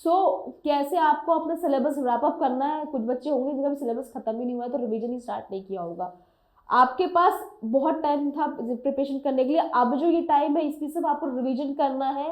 कैसे आपको अपना सिलेबस रैप अप करना है। कुछ बच्चे होंगे जिनका भी सिलेबस खत्म ही नहीं हुआ है तो रिवीजन ही स्टार्ट नहीं किया होगा। आपके पास बहुत टाइम था प्रिपरेशन करने के लिए, अब जो ये टाइम है इसमें सिर्फ आपको रिवीजन करना है।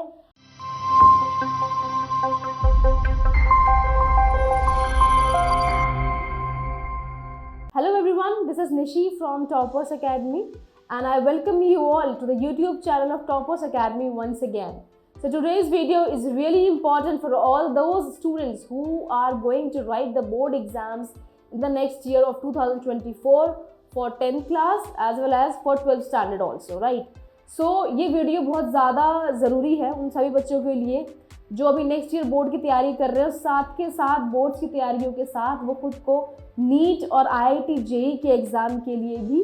Hello everyone, this is Nishi from Toppers Academy and I welcome you all to the YouTube channel of Toppers Academy once again. So today's video is really important for all those students who are going to write the board exams in the next year of 2024 for 10th class as well as for 12th standard also, right? So ये video बहुत ज़्यादा ज़रूरी है उन सभी बच्चों के लिए जो अभी नेक्स्ट ईयर बोर्ड की तैयारी कर रहे हो, साथ के साथ बोर्ड्स की तैयारियों के साथ वो खुद को नीट और IIT JEE के एग्ज़ाम के लिए भी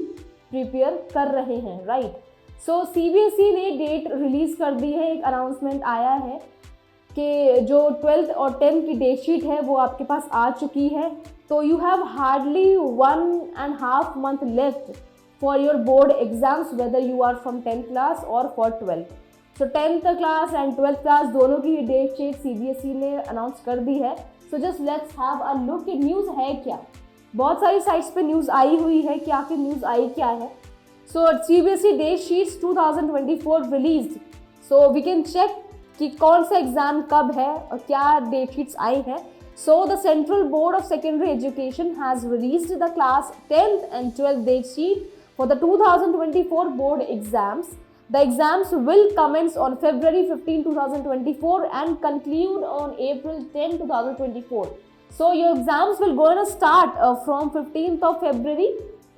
प्रिपेयर कर रहे हैं, राइट। सो CBSE ने डेट रिलीज़ कर दी है, एक अनाउंसमेंट आया है कि जो 12th और 10th की डेट शीट है वो आपके पास आ चुकी है। तो you have hardly 1.5 month left for your board exams whether you are from 10th class और for 12th। So 10th class and 12th class दोनों की डेट शीट CBSE ने अनाउंस कर दी है। So just let's have a look कि news है क्या। बहुत सारी साइट्स पे न्यूज़ आई हुई है कि आखिर न्यूज़ आई क्या है। So CBSE date sheets 2024 released, so we can check कि कौन सा एग्ज़ाम कब है और क्या डेट शीट्स आई है। So the central board of secondary education has released the class 10th and 12th date sheet for the 2024 board exams. The exams will commence on February 15, 2024 and conclude on April 10, 2024. So your exams will going to start from 15th of February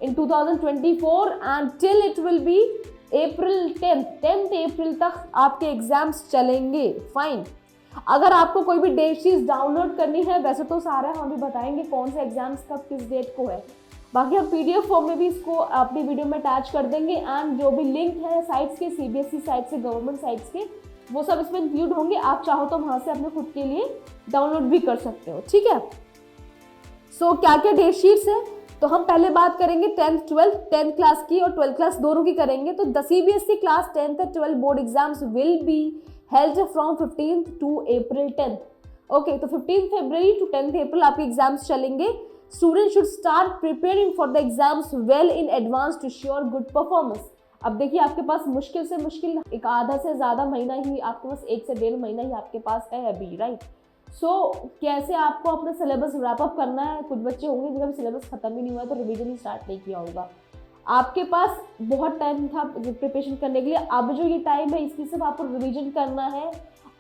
in 2024 and till it will be April 10th April तक आपके exams चलेंगे। Fine. अगर आपको कोई भी date sheet download करनी है, वैसे तो सारा हम भी बताएंगे कौन से एग्जाम्स कब किस डेट को है, बाकी हम PDF फॉर्म में भी इसको अपनी वीडियो में अटैच कर देंगे एंड जो भी लिंक है साइट्स के, CBSE साइट से, गवर्नमेंट साइट्स के, वो सब इसमें इंक्लूड होंगे। आप चाहो तो वहाँ से अपने खुद के लिए डाउनलोड भी कर सकते हो, ठीक है। सो क्या क्या डेट शीट्स है, तो हम पहले बात करेंगे 10th 12th क्लास की और 12th क्लास दोनों की करेंगे। तो the CBSE class 10th and 12th board exams will be held from 15th to April 10th। Okay, तो 15th February to 10th April आपके एग्जाम्स चलेंगे। Students should start preparing for the exams well in advance to ensure good performance। अब देखिए आपके पास मुश्किल से मुश्किल एक आधा से ज़्यादा महीना ही आपके पास, 1 से 1.5 महीना ही आपके पास है अभी, राइट। सो कैसे आपको अपना सिलेबस रैप अप करना है। कुछ बच्चे होंगे जिनका भी सिलेबस खत्म ही नहीं हुआ है तो रिवीजन ही स्टार्ट नहीं किया होगा। आपके पास बहुत टाइम था प्रिपरेशन करने के लिए, अब जो ये टाइम है इसकी सिर्फ आपको रिवीजन करना है।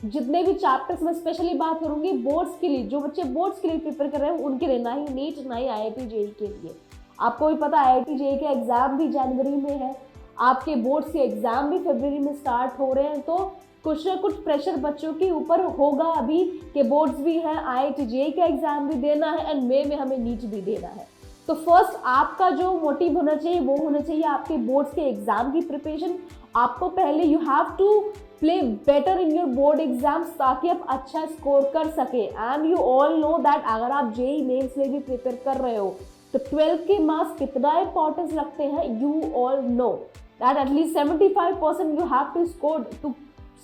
जितने भी चैप्टर्स, मैं स्पेशली बात करूंगी बोर्ड्स के लिए, जो बच्चे बोर्ड्स के लिए प्रिपेयर कर रहे हैं उनके लिए, ना ही नीट ना ही IIT JEE के लिए। आपको भी पता है IIT JEE के एग्ज़ाम भी जनवरी में है, आपके बोर्ड्स के एग्ज़ाम भी फरवरी में स्टार्ट हो रहे हैं। तो कुछ ना कुछ प्रेशर बच्चों के ऊपर होगा अभी कि बोर्ड्स भी हैं, IIT JEE का एग्ज़ाम भी देना है एंड मई में हमें नीट भी देना है। तो फर्स्ट आपका जो मोटिव होना चाहिए वो होना चाहिए आपके बोर्ड्स के एग्ज़ाम की प्रिपरेशन। आपको पहले you have to play better in your board exams ताकि आप अच्छा स्कोर कर सके। And you all know that अगर आप JEE मेंस में भी प्रिपेयर कर रहे हो तो 12th के मार्क्स कितना इंपॉर्टेंस रखते हैं। You all know that at least 75% you have to score to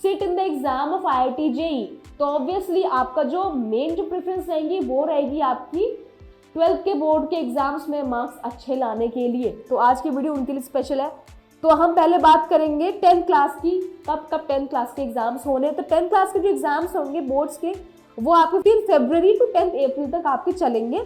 sit in the exam of IIT JEE। तो ऑब्वियसली आपका जो मेन जो प्रेफरेंस रहेंगी वो रहेगी आपकी 12th के बोर्ड के एग्जाम्स में मार्क्स अच्छे लाने के लिए। तो आज की वीडियो उनके लिए स्पेशल है। तो हम पहले बात करेंगे 10th क्लास की, कब 10th क्लास के एग्जाम्स होने। तो 10th क्लास के जो एग्जाम्स होंगे बोर्ड्स के वो आपको 15 फरवरी टू 10th अप्रैल तक आपके चलेंगे।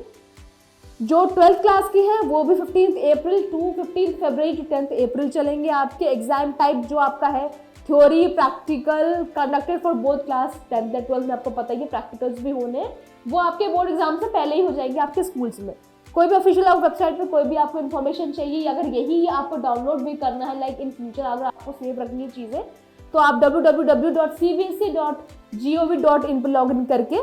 जो 12th क्लास की है वो भी 15th April to 15 February to 10th अप्रैल चलेंगे। आपके एग्जाम टाइप जो आपका है theory, practical, conducted for both class 10th and 12th में। आपको पता है कि प्रैक्टिकल्स भी होने हैं, वो आपके बोर्ड एग्जाम से पहले ही हो जाएंगे आपके स्कूल्स में। कोई भी ऑफिशियल वेबसाइट पे कोई भी आपको इन्फॉर्मेशन चाहिए, अगर यही आपको डाउनलोड भी करना है, लाइक इन फ्यूचर अगर आपको सेव रखनी है चीज़ें, तो आप www.cbse.gov.in पर लॉग इन करके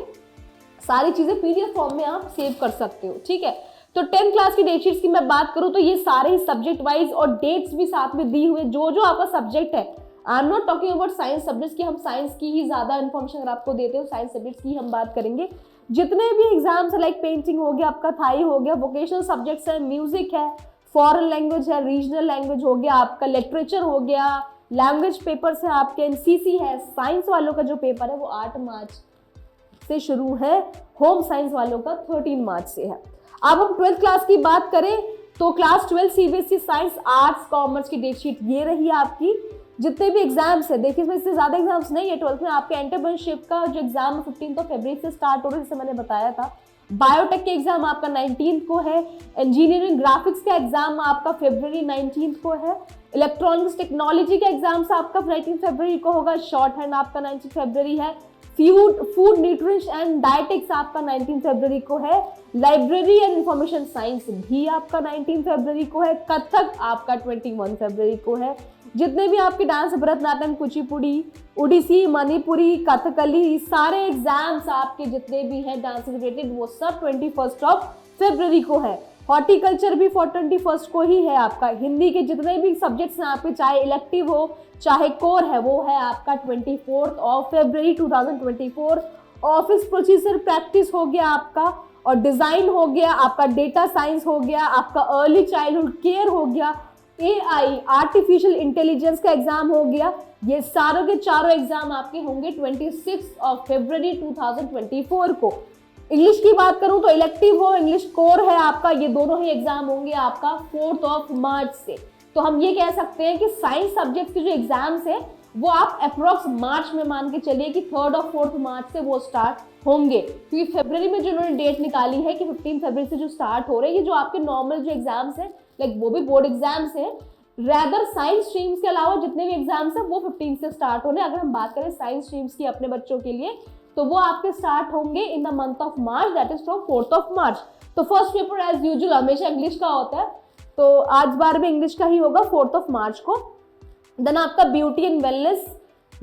सारी चीज़ें PDF फॉर्म में आप सेव कर सकते हो, ठीक है। तो 10th क्लास की डेट शीट्स की मैं बात करूँ तो ये सारे ही सब्जेक्ट वाइज और डेट्स भी साथ में दी हुए, जो जो आपका सब्जेक्ट है। I am not talking about science subjects की, हम साइंस की ही ज़्यादा इन्फॉर्मेशन अगर आपको देते हो, साइंस सब्जेक्ट्स की हम बात करेंगे। जितने भी एग्जाम्स है लाइक पेंटिंग हो गया, आपका थाई हो गया, वोकेशनल सब्जेक्ट्स है, म्यूजिक है, फॉरेन लैंग्वेज है, रीजनल लैंग्वेज हो गया, आपका लिटरेचर हो गया, लैंग्वेज पेपर्स है आपके, NCC है, साइंस वालों का जो पेपर है वो 8 मार्च से शुरू है, होम साइंस वालों का 13 मार्च से है। अब हम 12th क्लास की बात करें तो class 12 CBSE science arts commerce की डेट शीट ये रही आपकी। जितने भी एग्जाम्स है, देखिए इसमें इससे ज़्यादा एग्जाम्स नहीं है। 12th में आपके एंटरप्रेन्योरशिप का जो एग्जाम 15 फरवरी से स्टार्ट हो रहा है, जैसे मैंने बताया था। बायोटेक के एग्जाम आपका 19 को है। इंजीनियरिंग ग्राफिक्स का एग्जाम आपका फरवरी 19 को है। इलेक्ट्रॉनिक्स टेक्नोलॉजी का एग्जाम्स आपका 19 फरवरी को होगा। शॉर्ट हैंड आपका 19 फरवरी है। फूड न्यूट्रिशन एंड डायटिक्स आपका 19 फरवरी को है। लाइब्रेरी एंड इंफॉर्मेशन साइंस भी आपका 19 फरवरी को है। कथक आपका 21 फरवरी को है। जितने भी आपके डांस, भरतनाट्यम, कुचिपुड़ी, ओडिसी, मणिपुरी, कथकली, सारे एग्जाम्स आपके जितने भी हैं डांस से रिलेटेड वो सब 21 फरवरी को है। हॉर्टिकल्चर भी 21 को ही है आपका। हिंदी के जितने भी सब्जेक्ट्स हैं आपके, चाहे इलेक्टिव हो चाहे कोर है, वो है आपका 24 फरवरी 2024। ऑफिस प्रोसीजर प्रैक्टिस हो गया आपका, और डिज़ाइन हो गया आपका, डेटा साइंस हो गया आपका, अर्ली चाइल्डहुड केयर हो गया, AI आर्टिफिशियल इंटेलिजेंस का एग्जाम हो गया। ये सारों के चारों एग्जाम आपके होंगे 26 फरवरी 2024 को। इंग्लिश की बात करूं तो इलेक्टिव हो, इंग्लिश कोर है आपका, ये दोनों ही एग्जाम होंगे आपका 4 मार्च से। तो हम ये कह सकते हैं कि साइंस सब्जेक्ट के जो एग्जाम्स हैं वो आप अप्रॉक्स मार्च में मान के चलिए कि 3 और 4 मार्च से वो स्टार्ट होंगे, क्योंकि फरवरी में जो उन्होंने डेट निकाली है कि 15 फरवरी से जो स्टार्ट हो रहे हैं, ये जो आपके नॉर्मल जो एग्जाम्स हैं, लाइक वो भी बोर्ड एग्जाम्स हैं, रैदर साइंस स्ट्रीम्स के अलावा जितने भी एग्जाम्स हैं वो 15 से स्टार्ट होने। अगर हम बात करें साइंस स्ट्रीम्स की अपने बच्चों के लिए, तो वो आपके स्टार्ट होंगे in the month of March, that is from 4 मार्च। तो फर्स्ट पेपर एज यूजुअल हमेशा इंग्लिश का होता है, तो आज बार में इंग्लिश का ही होगा 4 मार्च को। देन आपका beauty and wellness,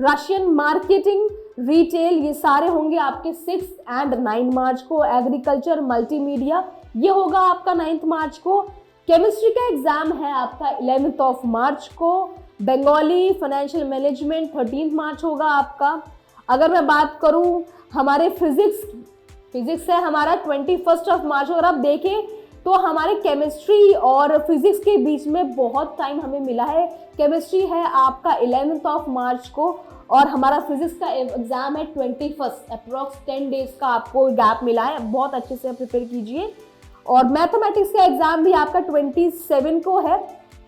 Russian marketing, retail, ये सारे होंगे आपके 6 एंड 9 मार्च को। एग्रीकल्चर, मल्टीमीडिया, ये होगा आपका 9 मार्च को। केमिस्ट्री का एग्जाम है आपका 11 मार्च को। बंगाली, फाइनेंशियल मैनेजमेंट 13 मार्च होगा आपका। अगर मैं बात करूं हमारे फिजिक्स है हमारा 21 मार्च। अगर आप देखें तो हमारे केमिस्ट्री और फिजिक्स के बीच में बहुत टाइम हमें मिला है। केमिस्ट्री है आपका 11 मार्च को, और हमारा फिजिक्स का एग्जाम है 21, अप्रॉक्स 10 डेज का आपको गैप मिला है। बहुत अच्छे से प्रिपेयर कीजिए। और मैथमेटिक्स का एग्जाम भी आपका 27 को है।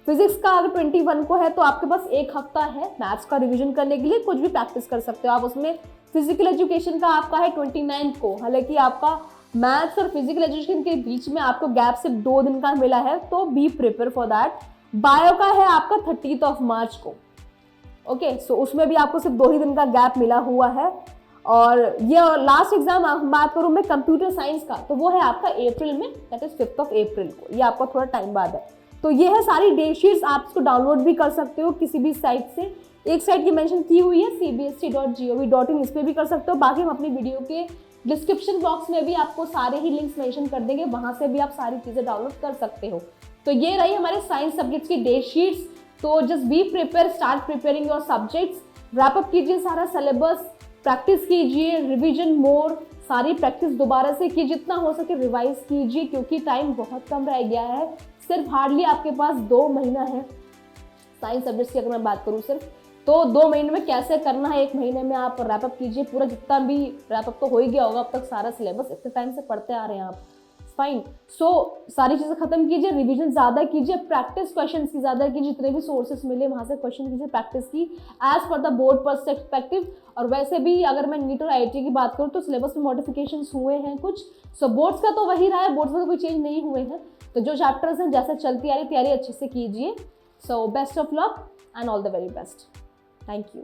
फिजिक्स का अगर 21 को है तो आपके पास एक हफ्ता है मैथ्स का रिवीजन करने के लिए, कुछ भी प्रैक्टिस कर सकते हो आप उसमें। फिजिकल एजुकेशन का आपका है 29 को, हालांकि आपका मैथ्स और फिजिकल एजुकेशन के बीच में आपको गैप सिर्फ 2 दिन का मिला है, तो be prepare for that. Bio का है आपका 30 मार्च को। ओके, सो उसमें भी आपको सिर्फ 2 ही दिन का गैप मिला हुआ है। और ये लास्ट एग्जाम बात करूँ मैं कंप्यूटर साइंस का, तो वो है आपका अप्रैल में, दैट इज 5 अप्रैल को। ये आपका थोड़ा टाइम बाद है। तो ये है सारी डेट शीट्स, आप इसको डाउनलोड भी कर सकते हो किसी भी साइट से। एक साइट की मेंशन की हुई है cbsc.gov.in, इस पर भी कर सकते हो। बाकी हम अपनी वीडियो के डिस्क्रिप्शन बॉक्स में भी आपको सारे ही लिंक्स मेंशन कर देंगे, वहां से भी आप सारी चीज़ें डाउनलोड कर सकते हो। तो ये रही हमारे साइंस सब्जेक्ट्स की डेट शीट्स। तो just be prepare, start preparing your subjects, wrap up कीजिए सारा सिलेबस, प्रैक्टिस कीजिए, रिविजन मोर, सारी प्रैक्टिस दोबारा से कीजिए, जितना हो सके रिवाइज कीजिए, क्योंकि टाइम बहुत कम रह गया है। सिर्फ हार्डली आपके पास 2 महीना है साइंस सब्जेक्ट्स की अगर मैं बात करूँ सिर्फ, तो 2 महीने में कैसे करना है, 1 महीने में आप रैप अप कीजिए पूरा, जितना भी रैप अप तो हो ही गया होगा अब तक सारा सिलेबस, इतने टाइम से पढ़ते आ रहे हैं आप, फाइन। सो सारी चीज़ें खत्म कीजिए, रिवीजन ज़्यादा कीजिए, प्रैक्टिस क्वेश्चन की ज़्यादा कीजिए, जितने भी सोर्सेस मिले वहाँ से क्वेश्चन कीजिए, प्रैक्टिस की as per the board perspective. और वैसे भी अगर मैं नीट और IIT की बात करूँ तो सिलेबस में मॉडिफिकेशंस हुए हैं कुछ, सो बोर्ड्स का तो वही रहा है, बोर्ड्स में तो कोई चेंज नहीं हुए हैं। तो जो चैप्टर्स हैं जैसे चलती आ रही तैयारी अच्छे से कीजिए। So best of luck and all the very best. Thank you.